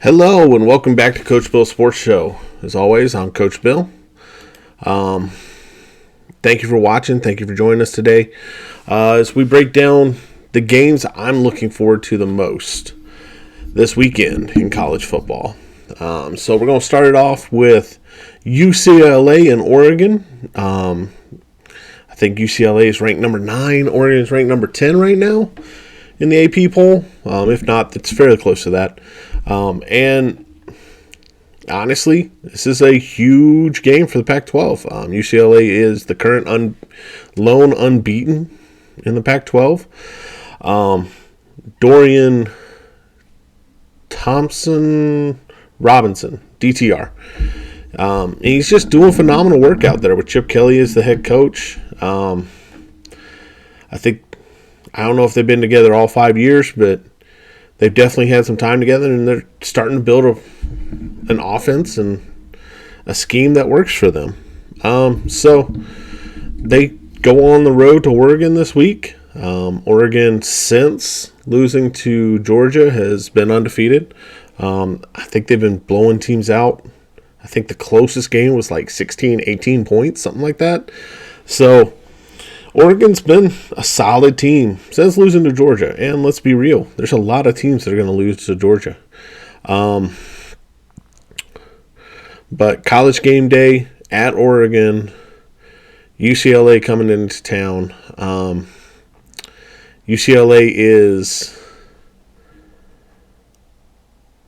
Hello and welcome back to Coach Bill's Sports Show. As always, I'm Coach Bill. Thank you for watching. Thank you for joining us today as we break down the games I'm looking forward to the most this weekend in college football. So we're going to start it off with UCLA and Oregon. I think UCLA is ranked number 9. Oregon is ranked number 10 right now in the AP poll. If not, it's fairly close to that. And honestly, this is a huge game for the Pac-12. UCLA is the current lone unbeaten in the Pac-12. Dorian Thompson Robinson, DTR. He's just doing phenomenal work out there with Chip Kelly as the head coach. I don't know if they've been together all 5 years, but they've definitely had some time together, and they're starting to build an offense and a scheme that works for them. So they go on the road to Oregon this week. Oregon, since losing to Georgia, has been undefeated. I think they've been blowing teams out. I think the closest game was like 16, 18 points, something like that. So Oregon's been a solid team since losing to Georgia. And let's be real, there's a lot of teams that are going to lose to Georgia. But college game day at Oregon, UCLA coming into town. UCLA is,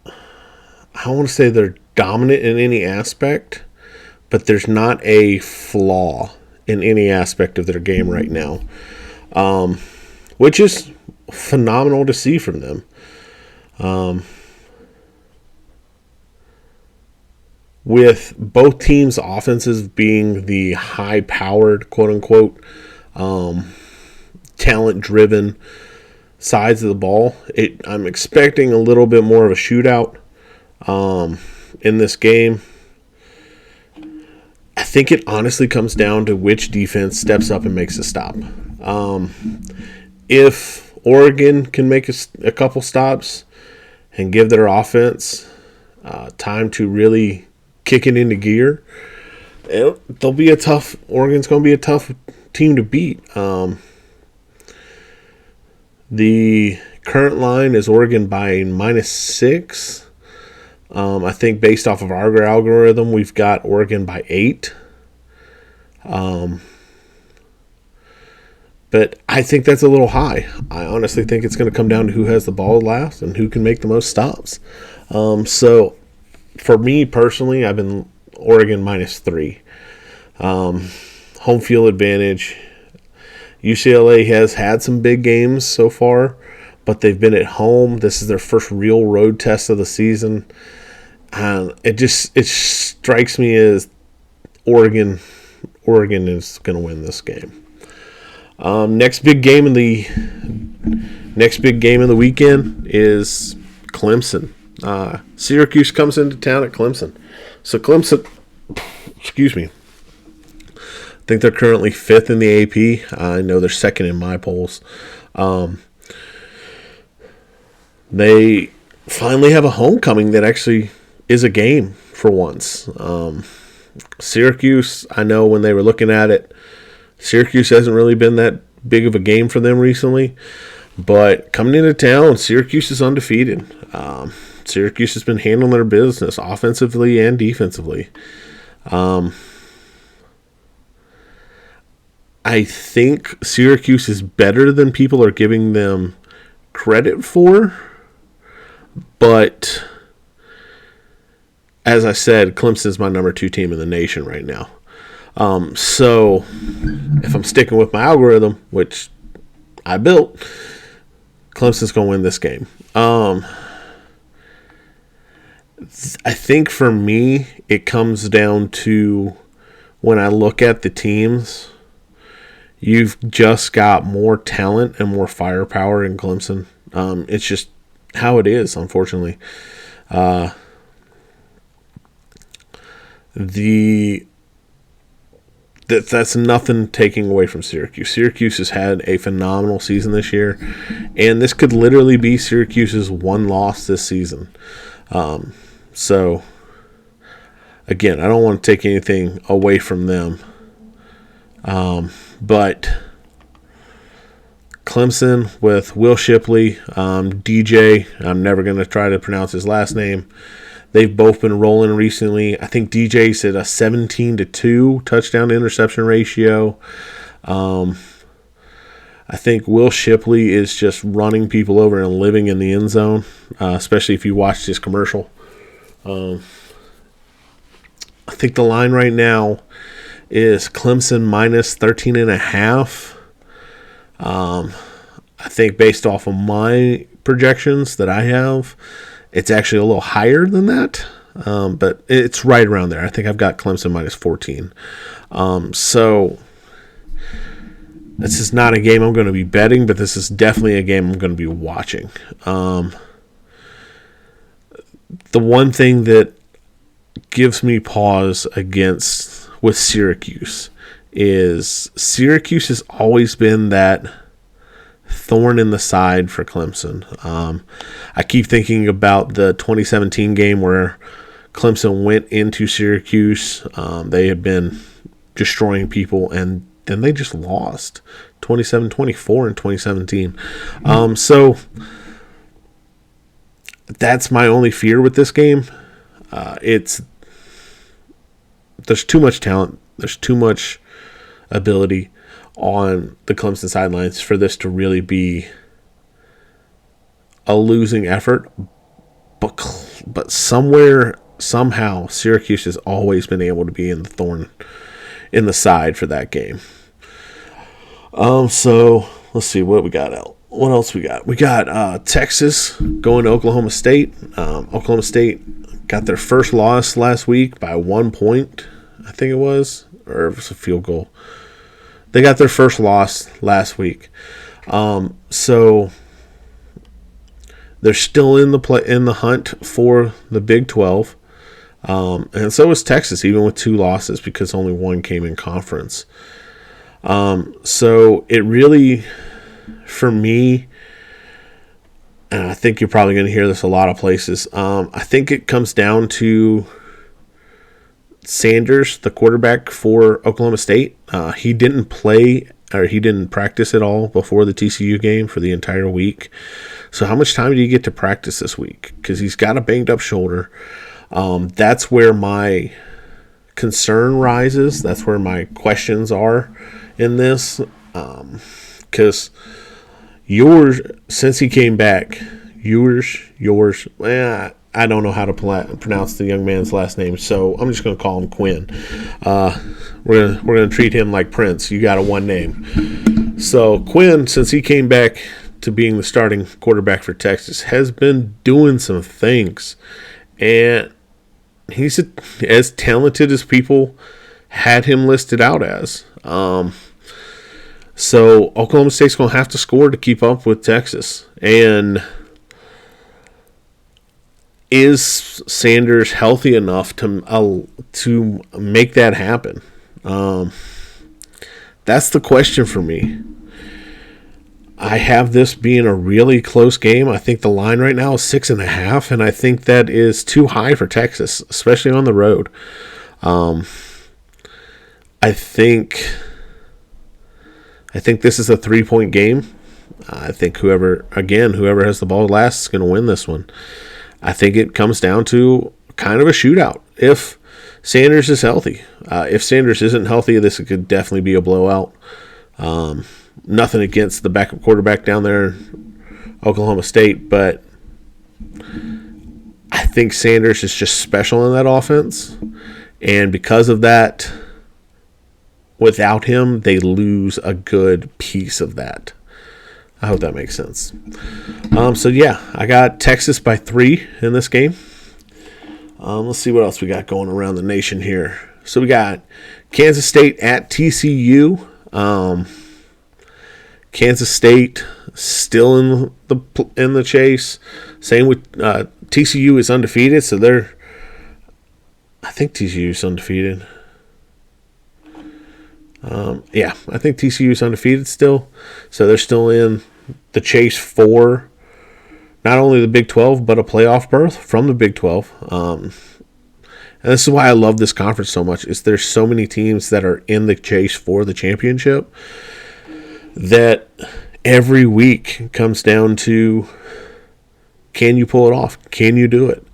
I want to say they're dominant in any aspect, but there's not a flaw in any aspect of their game right now, which is phenomenal to see from them. With both teams' offenses being the high-powered, quote-unquote, talent-driven sides of the ball, I'm expecting a little bit more of a shootout in this game. I think it honestly comes down to which defense steps up and makes a stop. If Oregon can make a couple stops and give their offense time to really kick it into gear, Oregon's going to be a tough team to beat. The current line is Oregon by -6. I think based off of our algorithm, we've got Oregon by 8. But I think that's a little high. I honestly think it's going to come down to who has the ball last and who can make the most stops. So for me personally, I've been Oregon -3. Home field advantage. UCLA has had some big games so far, but they've been at home. This is their first real road test of the season. And it strikes me as Oregon is going to win this game. Next big game of the weekend is Clemson. Syracuse comes into town at Clemson. So Clemson, excuse me, I think they're currently 5th in the AP. I know they're 2nd in my polls. They finally have a homecoming that actually is a game for once. Syracuse, I know when they were looking at it, Syracuse hasn't really been that big of a game for them recently. But coming into town, Syracuse is undefeated. Syracuse has been handling their business offensively and defensively. I think Syracuse is better than people are giving them credit for. But as I said, Clemson's my number 2 team in the nation right now. So if I'm sticking with my algorithm, which I built, Clemson's going to win this game. I think for me, it comes down to when I look at the teams, you've just got more talent and more firepower in Clemson. It's just how it is, unfortunately. The that's nothing taking away from Syracuse. Syracuse has had a phenomenal season this year, and this could literally be Syracuse's one loss this season. So, again, I don't want to take anything away from them. But Clemson with Will Shipley, DJ, I'm never going to try to pronounce his last name. They've both been rolling recently. I think DJ's at a 17-2 touchdown to interception ratio. I think Will Shipley is just running people over and living in the end zone, especially if you watched his commercial. I think the line right now is Clemson minus 13.5. I think based off of my projections that I have, it's actually a little higher than that, but it's right around there. I think I've got Clemson minus 14. So this is not a game I'm going to be betting, but this is definitely a game I'm going to be watching. The one thing that gives me pause with Syracuse is Syracuse has always been that thorn in the side for Clemson. I keep thinking about the 2017 game where Clemson went into Syracuse. They had been destroying people, and then they just lost 27-24 in 2017. So that's my only fear with this game. There's too much talent. There's too much ability on the Clemson sidelines for this to really be a losing effort. But somehow, Syracuse has always been able to be in the thorn in the side for that game. So let's see what we got out. What else we got? We got Texas going to Oklahoma State. Oklahoma State got their first loss last week by 1 point, I think it was, or it was a field goal. They got their first loss last week. So they're still in the hunt for the Big 12. And so is Texas, even with 2 losses, because only one came in conference. So it really, for me, and I think you're probably going to hear this a lot of places, I think it comes down to Sanders, the quarterback for Oklahoma State. He didn't practice at all before the TCU game for the entire week. So how much time do you get to practice this week? Because he's got a banged up shoulder. That's where my concern rises. That's where my questions are in this. Because since he came back, I don't know how to pronounce the young man's last name, so I'm just going to call him Quinn. We're going to treat him like Prince. You got a one name. So Quinn, since he came back to being the starting quarterback for Texas, has been doing some things, and he's as talented as people had him listed out as. So Oklahoma State's going to have to score to keep up with Texas, and is Sanders healthy enough to make that happen? That's the question for me. I have this being a really close game. I think the line right now is 6.5, and I think that is too high for Texas, especially on the road. I think this is a 3-point game. I think whoever has the ball last is going to win this one. I think it comes down to kind of a shootout if Sanders is healthy. If Sanders isn't healthy, this could definitely be a blowout. Nothing against the backup quarterback down there in Oklahoma State, but I think Sanders is just special in that offense. And because of that, without him, they lose a good piece of that. I hope that makes sense. So, yeah, I got Texas by 3 in this game. Let's see what else we got going around the nation here. So, we got Kansas State at TCU. Kansas State still in the chase. Same with TCU is undefeated, so I think TCU is undefeated. Yeah, I think TCU is undefeated still, so they're still in the chase for not only the Big 12 but a playoff berth from the Big 12. And this is why I love this conference so much. Is there's so many teams that are in the chase for the championship that every week comes down to, can you pull it off? Can you do it?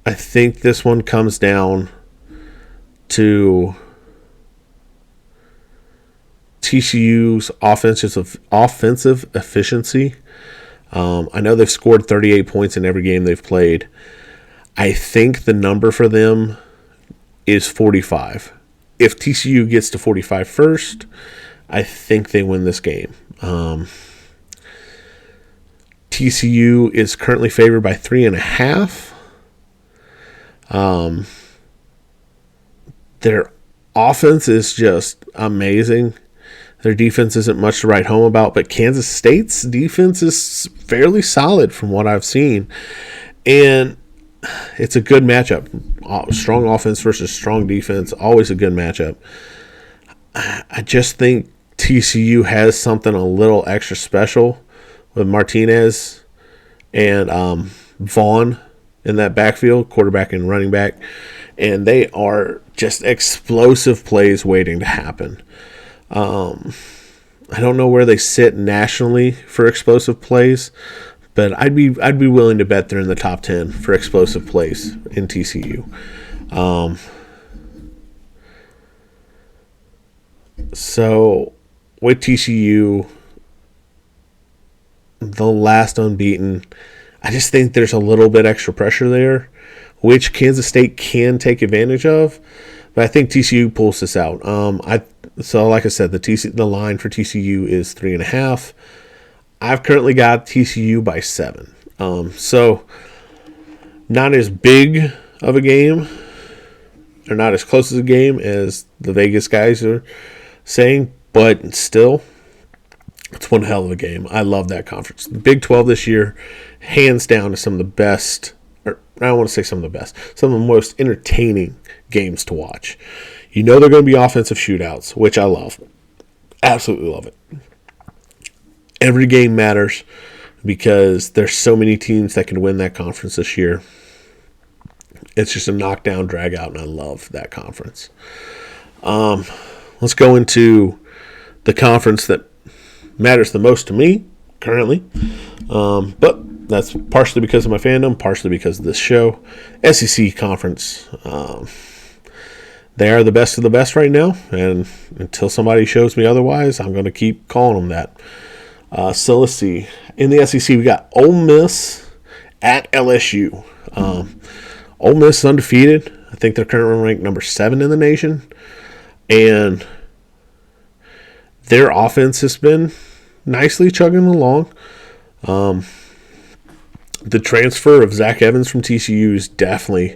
I think this one comes down to TCU's offensive efficiency. I know they've scored 38 points in every game they've played. I think the number for them is 45. If TCU gets to 45 first, I think they win this game. TCU is currently favored by 3.5. Their offense is just amazing. Their defense isn't much to write home about, but Kansas State's defense is fairly solid from what I've seen. And it's a good matchup. Strong offense versus strong defense, always a good matchup. I just think TCU has something a little extra special with Martinez and Vaughn in that backfield, quarterback and running back. And they are just explosive plays waiting to happen. I don't know where they sit nationally for explosive plays, but I'd be willing to bet they're in the top 10 for explosive plays in TCU. So with TCU, the last unbeaten, I just think there's a little bit extra pressure there, which Kansas State can take advantage of. But I think TCU pulls this out. So like I said, the line for TCU is 3.5. I've currently got TCU by 7. So not as big of a game, or not as close as a game as the Vegas guys are saying, but still, it's one hell of a game. I love that conference. The Big 12 this year, hands down, is some of the best, or I don't want to say some of the best, some of the most entertaining games to watch. You know they're going to be offensive shootouts, which I love. Absolutely love it. Every game matters because there's so many teams that can win that conference this year. It's just a knockdown, drag out, and I love that conference. Let's go into the conference that matters the most to me currently. But that's partially because of my fandom, partially because of this show. SEC conference. They are the best of the best right now, and until somebody shows me otherwise, I'm going to keep calling them that. So let's see. In the SEC, we got Ole Miss at LSU. Ole Miss is undefeated. I think they're currently ranked number 7 in the nation. And their offense has been nicely chugging along. The transfer of Zach Evans from TCU is definitely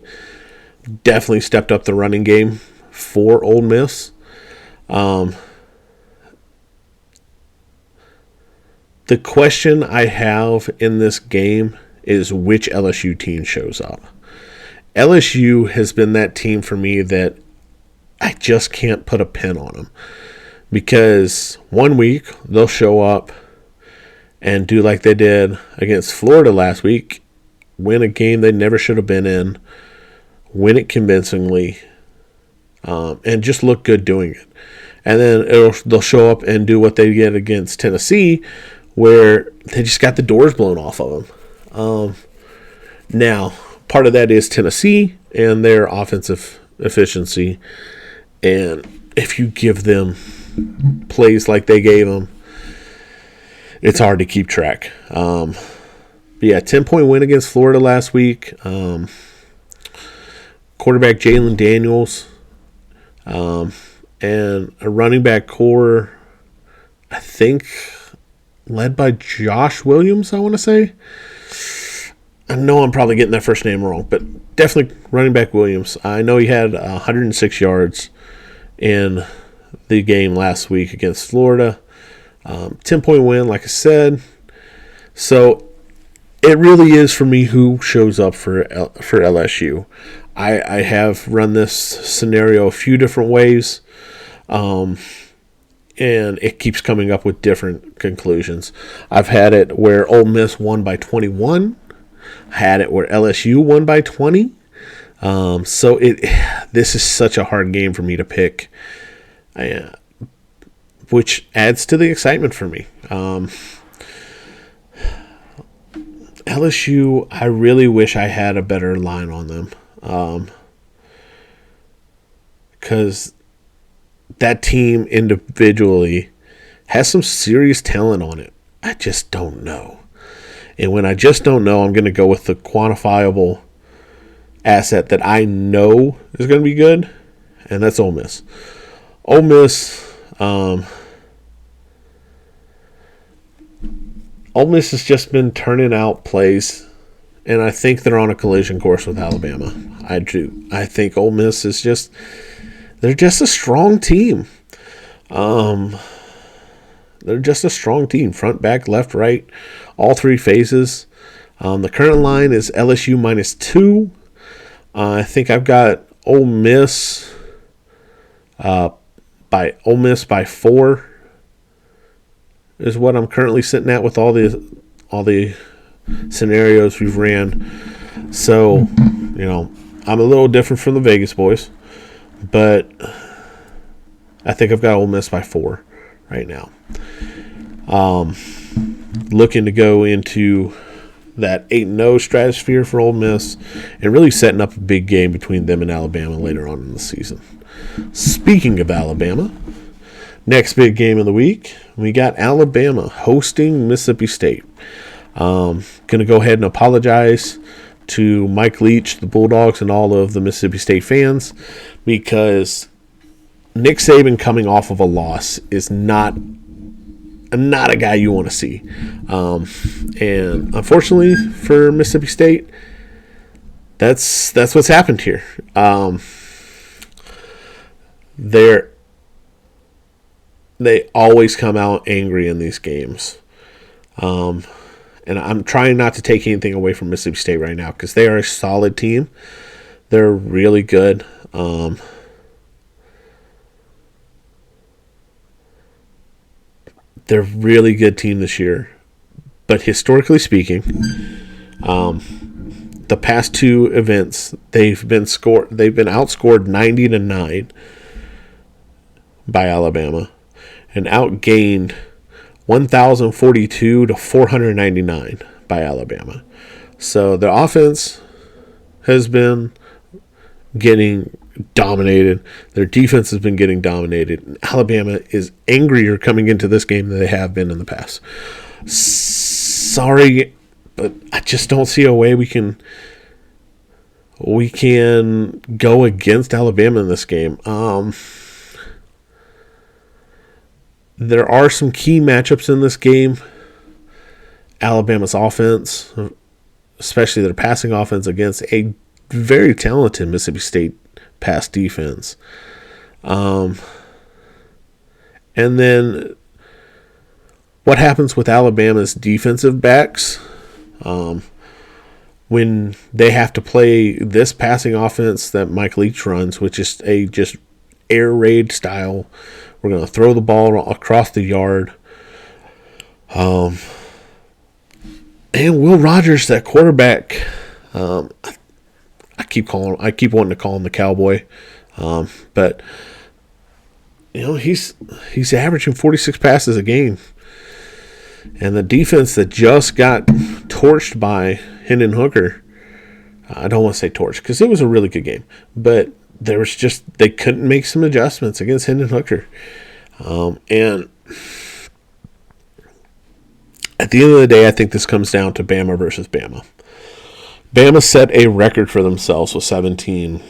stepped up the running game for Ole Miss. The question I have in this game is which LSU team shows up. LSU has been that team for me that I just can't put a pin on them. Because one week they'll show up and do like they did against Florida last week, win a game they never should have been in, win it convincingly, and just look good doing it. And then they'll show up and do what they did against Tennessee, where they just got the doors blown off of them. Now, part of that is Tennessee and their offensive efficiency. And if you give them plays like they gave them, it's hard to keep track. But yeah, 10-point win against Florida last week. Quarterback Jalen Daniels, and a running back core, I think, led by Josh Williams, I want to say. I know I'm probably getting that first name wrong, but definitely running back Williams. I know he had 106 yards in the game last week against Florida. 10-point win, like I said. So it really is for me who shows up for LSU. I have run this scenario a few different ways, and it keeps coming up with different conclusions. I've had it where Ole Miss won by 21. Had it where LSU won by 20. This is such a hard game for me to pick, which adds to the excitement for me. LSU, I really wish I had a better line on them. Because that team individually has some serious talent on it. I just don't know. And when I just don't know, I'm going to go with the quantifiable asset that I know is going to be good, and that's Ole Miss. Ole Miss, Ole Miss has just been turning out plays, and I think they're on a collision course with Alabama. I do. I think Ole Miss is they're just a strong team. They're just a strong team. Front, back, left, right, all three phases. The current line is LSU -2. I think I've got Ole Miss by 4 is what I'm currently sitting at with all the scenarios we've ran. So, I'm a little different from the Vegas boys, but I think I've got Ole Miss by 4 right now. Looking to go into that 8-0 stratosphere for Ole Miss and really setting up a big game between them and Alabama later on in the season. Speaking of Alabama, next big game of the week, we got Alabama hosting Mississippi State. Going to go ahead and apologize to Mike Leach, the Bulldogs, and all of the Mississippi State fans, because Nick Saban coming off of a loss is not a guy you want to see. And unfortunately for Mississippi State, that's what's happened here. They always come out angry in these games. And I'm trying not to take anything away from Mississippi State right now because they are a solid team. They're really good. They're a really good team this year. But historically speaking, the past 2 events, they've been outscored 90-9 by Alabama and outgained 1,042 to 499 by Alabama. So the offense has been getting dominated. Their defense has been getting dominated. Alabama is angrier coming into this game than they have been in the past. Sorry, but I just don't see a way we can go against Alabama in this game. There are some key matchups in this game. Alabama's offense, especially their passing offense, against a very talented Mississippi State pass defense. And then what happens with Alabama's defensive backs when they have to play this passing offense that Mike Leach runs, which is a just air raid style. We're going to throw the ball across the yard. And Will Rogers, that quarterback, I keep wanting to call him the Cowboy, but he's averaging 46 passes a game, and the defense that just got torched by Hendon Hooker. I don't want to say torched because it was a really good game, but they couldn't make some adjustments against Hendon Hooker, and at the end of the day, I think this comes down to Bama versus Bama. Bama set a record for themselves with 17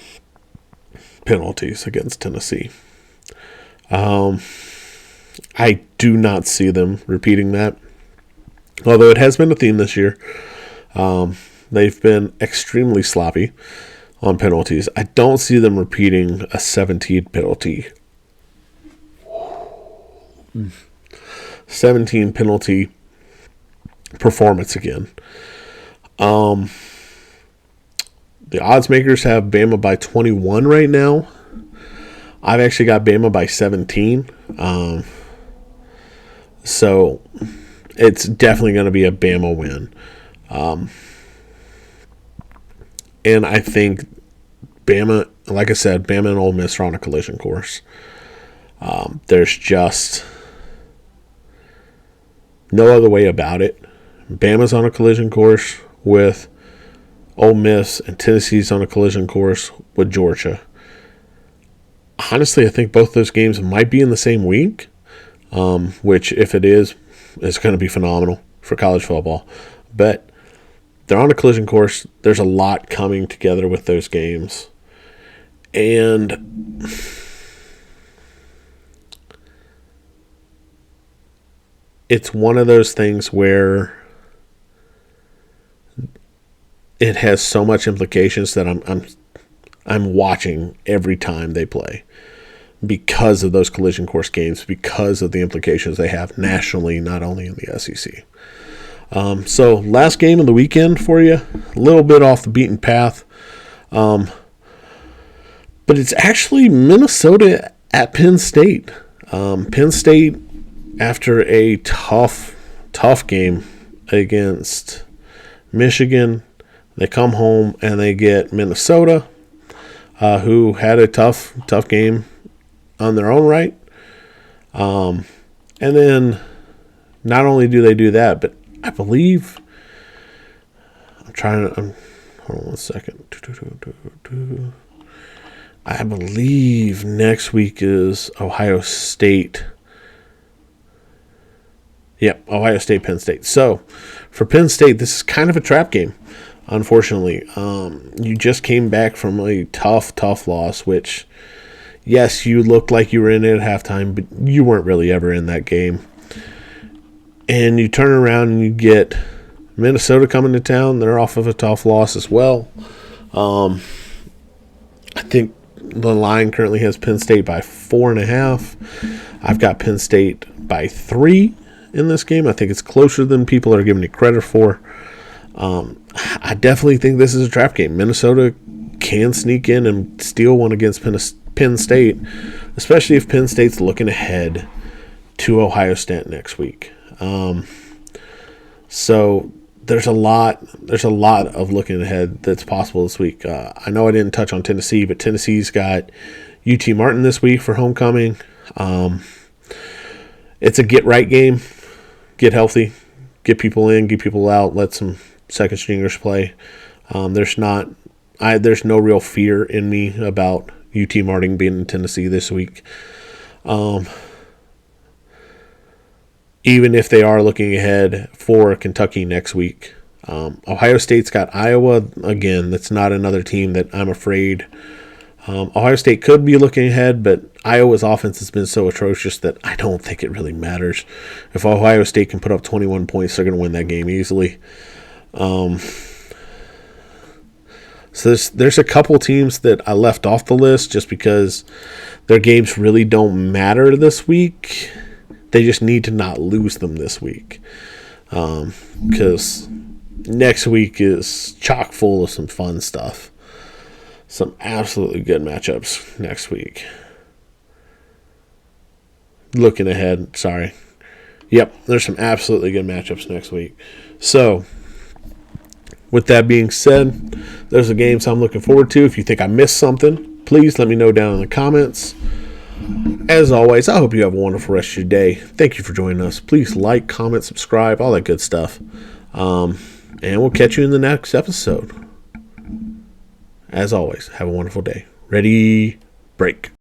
penalties against Tennessee. I do not see them repeating that, although it has been a theme this year. They've been extremely sloppy on penalties. I don't see them repeating a 17 penalty. 17 penalty performance again. The odds makers have Bama by 21 right now. I've actually got Bama by 17. So it's definitely going to be a Bama win. And I think Bama, like I said, Bama and Ole Miss are on a collision course. There's just no other way about it. Bama's on a collision course with Ole Miss, and Tennessee's on a collision course with Georgia. Honestly, I think both those games might be in the same week, which, if it is going to be phenomenal for college football. But they're on a collision course. There's a lot coming together with those games. And it's one of those things where it has so much implications that I'm watching every time they play because of those collision course games, because of the implications they have nationally, not only in the SEC. So last game of the weekend for you, a little bit off the beaten path, but it's actually Minnesota at Penn State. Penn State, after a tough game against Michigan, they come home and they get Minnesota, who had a tough game on their own right. And then not only do they do that, but I believe hold on one second. I believe next week is Ohio State. Yep, Ohio State, Penn State. So for Penn State, this is kind of a trap game, unfortunately. You just came back from a tough loss, which, yes, you looked like you were in it at halftime, but you weren't really ever in that game. And you turn around and you get Minnesota coming to town. They're off of a tough loss as well. I think the line currently has Penn State by 4.5. I've got Penn State by 3 in this game. I think it's closer than people are giving it credit for. I definitely think this is a trap game. Minnesota can sneak in and steal one against Penn State, especially if Penn State's looking ahead to Ohio State next week. So there's a lot of looking ahead that's possible this week. I know I didn't touch on Tennessee, but Tennessee's got UT Martin this week for homecoming. It's a get-right game. Get healthy. Get people in, get people out, let some second-stringers play. There's no real fear in me about UT Martin being in Tennessee this week. Even if they are looking ahead for Kentucky next week. Ohio State's got Iowa. Again, that's not another team that I'm afraid. Ohio State could be looking ahead, but Iowa's offense has been so atrocious that I don't think it really matters. If Ohio State can put up 21 points, they're going to win that game easily. So there's a couple teams that I left off the list just because their games really don't matter this week. They just need to not lose them this week. Because next week is chock full of some fun stuff. Some absolutely good matchups next week. Looking ahead, sorry. Yep, there's some absolutely good matchups next week. So, with that being said, those are the games I'm looking forward to. If you think I missed something, please let me know down in the comments. As always, I hope you have a wonderful rest of your day. Thank you for joining us. Please like, comment, subscribe, all that good stuff. And we'll catch you in the next episode. As always, have a wonderful day. Ready, break.